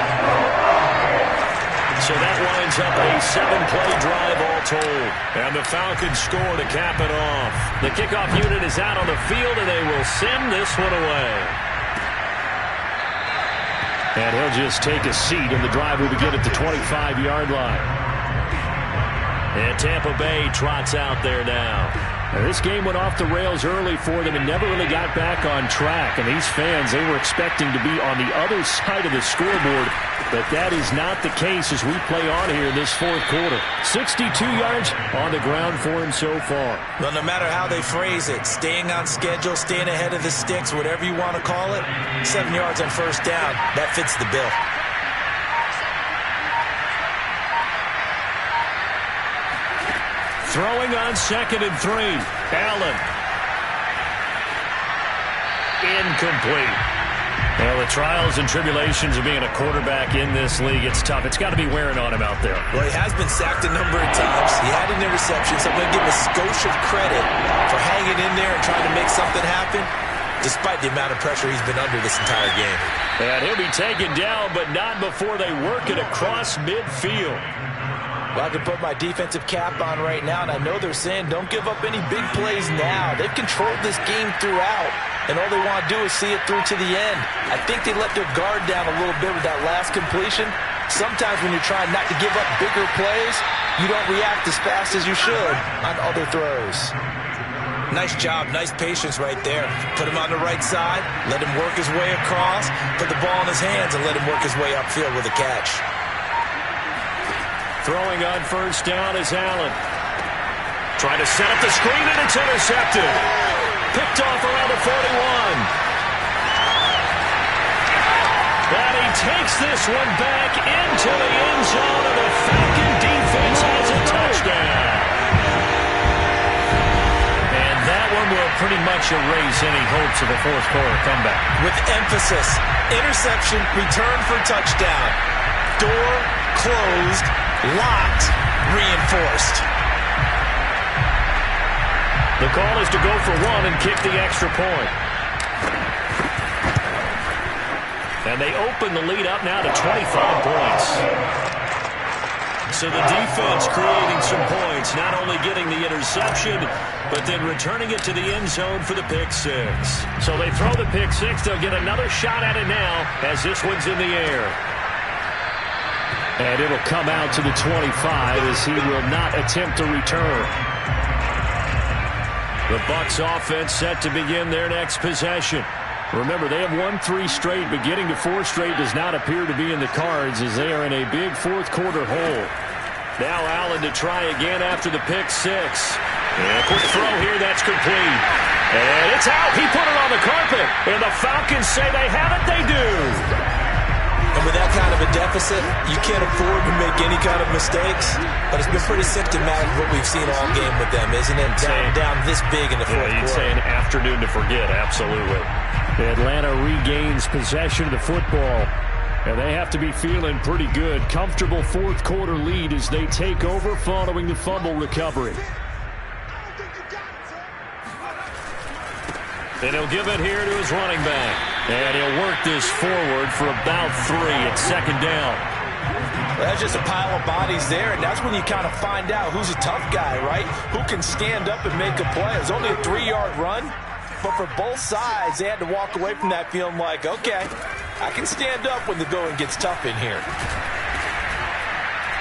So that winds up a 7-play drive all told. And the Falcons score to cap it off. The kickoff unit is out on the field, and they will send this one away. And he'll just take a seat, and the drive will begin at the 25-yard line. And Tampa Bay trots out there now. Now, this game went off the rails early for them and never really got back on track. And these fans, they were expecting to be on the other side of the scoreboard. But that is not the case as we play on here in this fourth quarter. 62 yards on the ground for him so far. Well, no matter how they phrase it, staying on schedule, staying ahead of the sticks, whatever you want to call it, 7 yards on first down, that fits the bill. Throwing on 2nd and 3. Allen. Incomplete. Well, the trials and tribulations of being a quarterback in this league, it's tough. It's got to be wearing on him out there. Well, he has been sacked a number of times. He had an interception, so I'm going to give him a skosh of credit for hanging in there and trying to make something happen, despite the amount of pressure he's been under this entire game. And he'll be taken down, but not before they work it across midfield. Well, I can put my defensive cap on right now, and I know they're saying don't give up any big plays now. They've controlled this game throughout, and all they want to do is see it through to the end. I think they let their guard down a little bit with that last completion. Sometimes when you're trying not to give up bigger plays, you don't react as fast as you should on other throws. Nice job, nice patience right there. Put him on the right side, let him work his way across, put the ball in his hands, and let him work his way upfield with a catch. Throwing on first down is Allen. Trying to set up the screen, and it's intercepted. Picked off around the 41. And he takes this one back into the end zone, and the Falcon defense has a touchdown. And that one will pretty much erase any hopes of a fourth quarter comeback. With emphasis, interception, return for touchdown. Door closed, locked, reinforced. The call is to go for one and kick the extra point. And they open the lead up now to 25 points. So the defense creating some points, not only getting the interception, but then returning it to the end zone for the pick six. So they throw the pick six. They'll get another shot at it now as this one's in the air. And it'll come out to the 25 as he will not attempt to return. The Bucs offense set to begin their next possession. Remember, they have won 3 straight, but getting to 4 straight does not appear to be in the cards as they are in a big fourth quarter hole. Now Allen to try again after the pick six. And a quick throw here, that's complete. And it's out. He put it on the carpet. And the Falcons say they have it. They do. And with that kind of a deficit, you can't afford to make any kind of mistakes. But it's been pretty symptomatic of what we've seen all game with them, isn't it? Down this big in the fourth quarter. You'd say an afternoon to forget, absolutely. Atlanta regains possession of the football. And they have to be feeling pretty good. Comfortable fourth quarter lead as they take over following the fumble recovery. And he'll give it here to his running back. And he'll work this forward for about 3 at second down. Well, that's just a pile of bodies there, and that's when you kind of find out who's a tough guy, right? Who can stand up and make a play. It's only a 3-yard run, But for both sides, they had to walk away from that feeling like, okay, I can stand up when the going gets tough in here.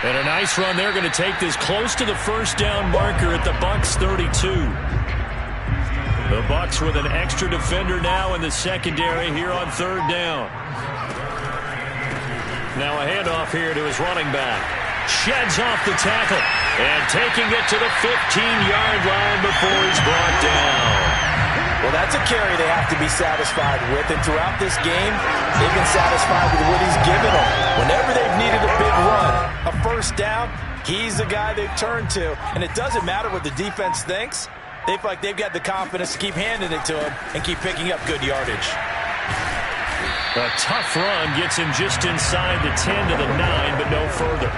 And a nice run. They're going to take this close to the first down marker at the Bucs 32. The Bucs with an extra defender now in the secondary here on third down. Now a handoff here to his running back. Sheds off the tackle. And taking it to the 15-yard line before he's brought down. Well, that's a carry they have to be satisfied with. And throughout this game, they've been satisfied with what he's given them. Whenever they've needed a big run, a first down, he's the guy they've turned to. And it doesn't matter what the defense thinks. They feel like they've got the confidence to keep handing it to him and keep picking up good yardage. A tough run gets him just inside the 10 to the 9, but no further.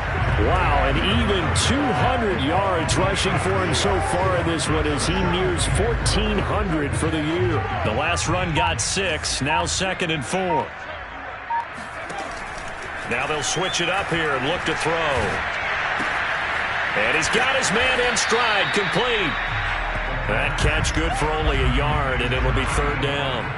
Wow, and even 200 yards rushing for him so far in this one as he nears 1,400 for the year. The last run got 6, now 2nd and 4. Now they'll switch it up here and look to throw. And he's got his man in stride, complete. That catch good for only a yard, and it'll be third down.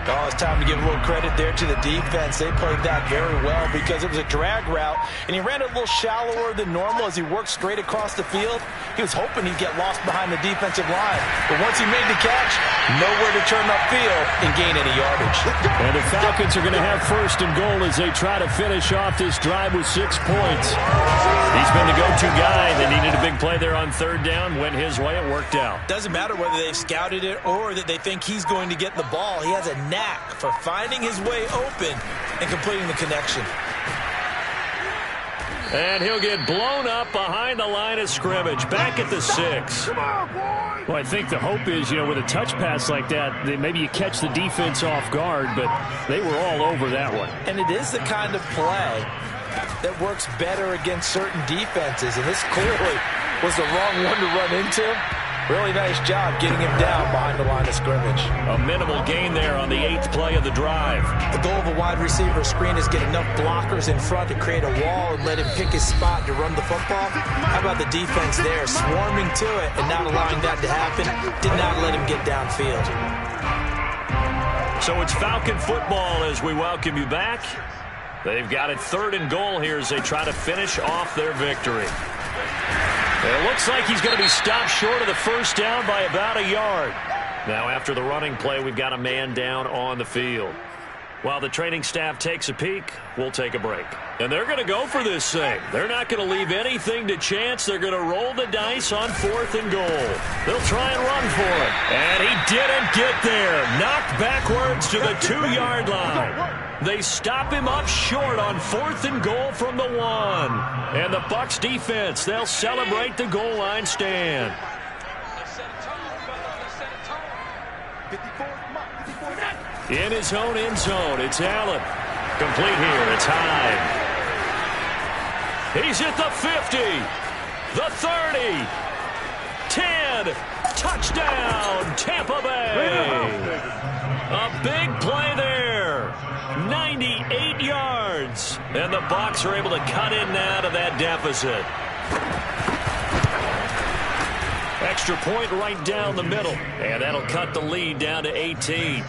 Oh, it's time to give a little credit there to the defense. They played that very well because it was a drag route, and he ran it a little shallower than normal as he worked straight across the field. He was hoping he'd get lost behind the defensive line, but once he made the catch, nowhere to turn upfield and gain any yardage. And the Falcons are going to have first and goal as they try to finish off this drive with 6 points. He's been the go-to guy. They needed a big play there on third down. Went his way. It worked out. Doesn't matter whether they've scouted it or that they think he's going to get the ball. He has a knack for finding his way open and completing the connection. And he'll get blown up behind the line of scrimmage. Back at the 6. Well, I think the hope is, with a touch pass like that, maybe you catch the defense off guard, but they were all over that one. And it is the kind of play that works better against certain defenses, and this clearly was the wrong one to run into. Really nice job getting him down behind the line of scrimmage. A minimal gain there on the 8th play of the drive. The goal of a wide receiver screen is get enough blockers in front to create a wall and let him pick his spot to run the football. How about the defense there, swarming to it and not allowing that to happen? Did not let him get downfield. So it's Falcon football as we welcome you back. They've got it 3rd and goal here as they try to finish off their victory. It looks like he's going to be stopped short of the first down by about a yard. Now after the running play, we've got a man down on the field. While the training staff takes a peek, we'll take a break. And they're going to go for this thing. They're not going to leave anything to chance. They're going to roll the dice on 4th and goal. They'll try and run for it. And he didn't get there. Knocked backwards to the 2-yard line. They stop him up short on 4th and goal from the 1. And the Bucs defense, they'll celebrate the goal line stand. In his own end zone, it's Allen. Complete here, it's Hyde. He's at the 50, the 30, 10, touchdown, Tampa Bay. A big play there, 98 yards. And the Bucs are able to cut in now to that deficit. Extra point right down the middle, and that'll cut the lead down to 18.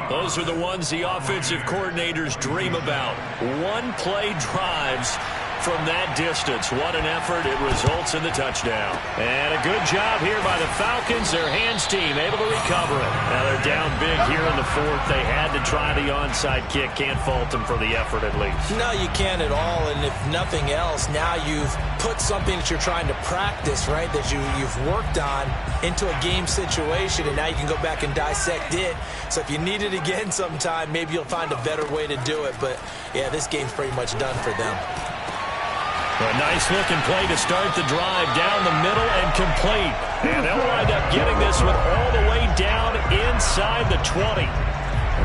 Those are the ones the offensive coordinators dream about. One-play drives from that distance. What an effort. It results in the touchdown. And a good job here by the Falcons. Their hands team able to recover it. Now they're down big here in the 4th. They had to try the onside kick. Can't fault them for the effort at least. No, you can't at all. And if nothing else, now you've put something that you're trying to practice, right, that you've worked on into a game situation, and now you can go back and dissect it. So if you need it again sometime, maybe you'll find a better way to do it. But, yeah, this game's pretty much done for them. A nice-looking play to start the drive down the middle and complete. And they'll wind up getting this one all the way down inside the 20.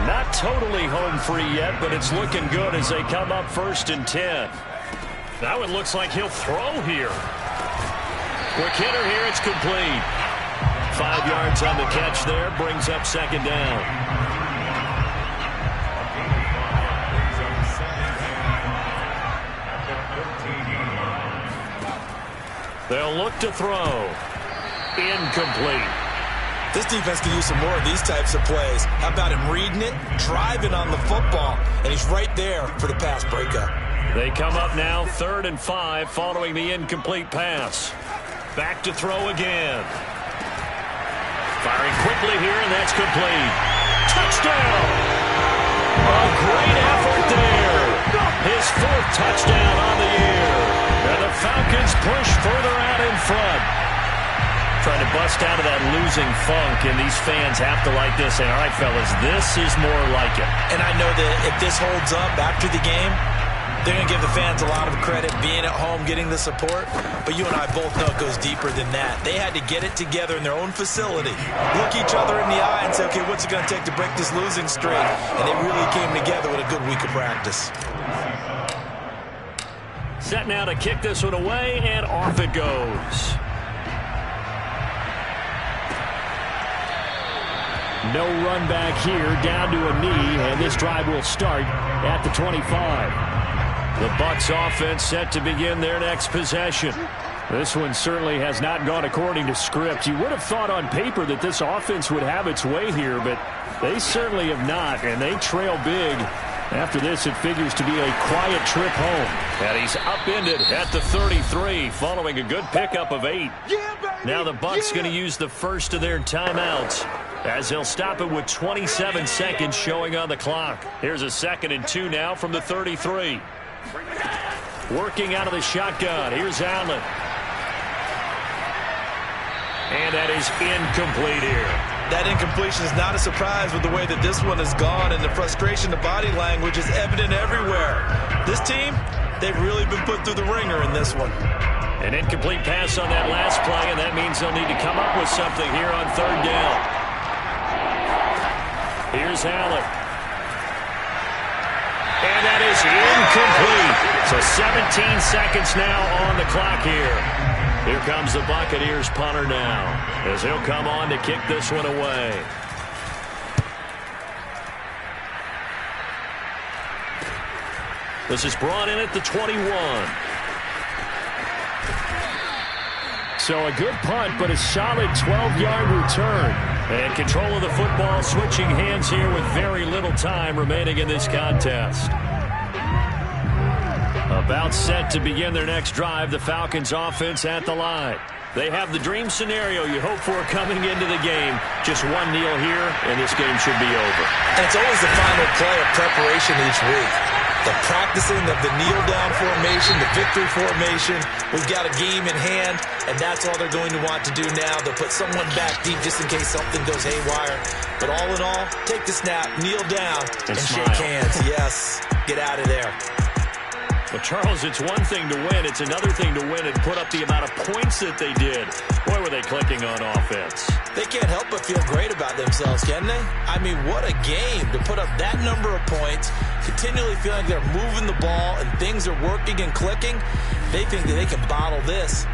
Not totally home free yet, but it's looking good as they come up 1st and 10. That one looks like he'll throw here. Quick hitter here, it's complete. 5 yards on the catch there, brings up 2nd down. They'll look to throw. Incomplete. This defense can use some more of these types of plays. How about him reading it, driving on the football, and he's right there for the pass breakup. They come up now 3rd and 5 following the incomplete pass. Back to throw again. Firing quickly here, and that's complete. Touchdown! A great effort there. His 4th touchdown on the year. And the Falcons push further out in front. Trying to bust out of that losing funk, and these fans have to like this. And all right, fellas, this is more like it. And I know that if this holds up after the game, they're going to give the fans a lot of credit, being at home, getting the support. But you and I both know it goes deeper than that. They had to get it together in their own facility, look each other in the eye and say, okay, what's it going to take to break this losing streak? And they really came together with a good week of practice. Set now to kick this one away, and off it goes. No run back here, down to a knee, and this drive will start at the 25. The Bucs offense set to begin their next possession. This one certainly has not gone according to script. You would have thought on paper that this offense would have its way here, but they certainly have not, and they trail big. After this, it figures to be a quiet trip home. And he's upended at the 33 following a good pickup of 8. Now the Bucs going to use the first of their timeouts, as they'll stop it with 27 seconds showing on the clock. Here's a 2nd and 2 now from the 33. Working out of the shotgun. Here's Allen. And that is incomplete here. That incompletion is not a surprise with the way that this one has gone, and the frustration, the body language is evident everywhere. This team, they've really been put through the ringer in this one. An incomplete pass on that last play, and that means they'll need to come up with something here on 3rd down. Here's Allen. And that is incomplete. So 17 seconds now on the clock here. Here comes the Buccaneers punter now, as he'll come on to kick this one away. This is brought in at the 21. So a good punt, but a solid 12-yard return. And control of the football switching hands here with very little time remaining in this contest. About set to begin their next drive, the Falcons offense at the line. They have the dream scenario you hope for coming into the game. Just one kneel here, and this game should be over. And it's always the final play of preparation each week. The practicing of the kneel-down formation, the victory formation. We've got a game in hand, and that's all they're going to want to do now. They'll put someone back deep just in case something goes haywire. But all in all, take the snap, kneel down, and shake hands. Yes, get out of there. Well, Charles, it's one thing to win. It's another thing to win and put up the amount of points that they did. Boy, were they clicking on offense. They can't help but feel great about themselves, can they? I mean, what a game to put up that number of points, continually feeling like they're moving the ball and things are working and clicking. They think that they can bottle this.